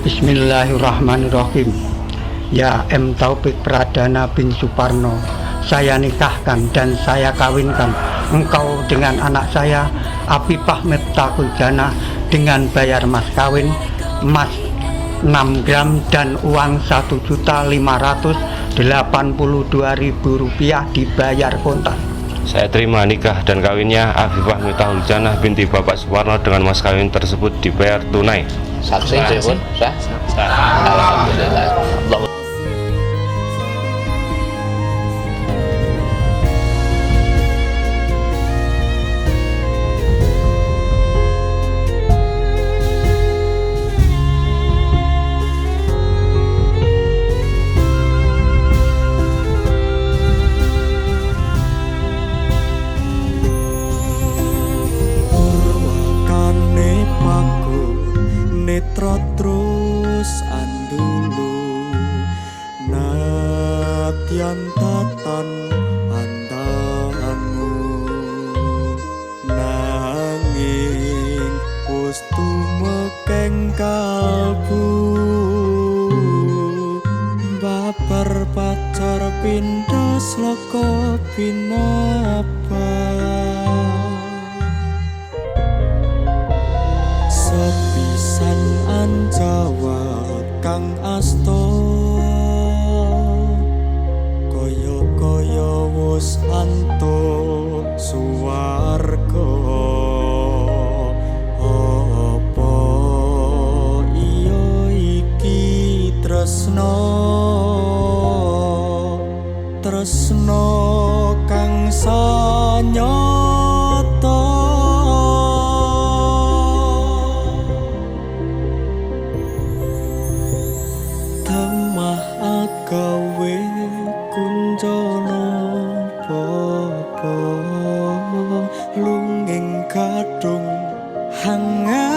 Bismillahirrahmanirrahim. Ya M. Taufik Pradana bin Suparno, saya nikahkan dan saya kawinkan engkau dengan anak saya Apipah Miftahul Jannah dengan bayar mas kawin emas 6 gram dan uang Rp1.582.000 dibayar kontan. Saya terima nikah dan kawinnya Afifah Miftahul Jannah binti Bapak Suparno dengan mas kawin tersebut dibayar tunai. Saksi pun sah. Alhamdulillah. Netra terus andulu natyan tatan andamu nanging wis tumekeng kalbu babar pacar pindha sloka pinapa sepisan anjawa kang asta kaya-kaya wis antuk suwarga apa iya iki tresna kang sanyata gawe kunjana popo lunging kadung hangat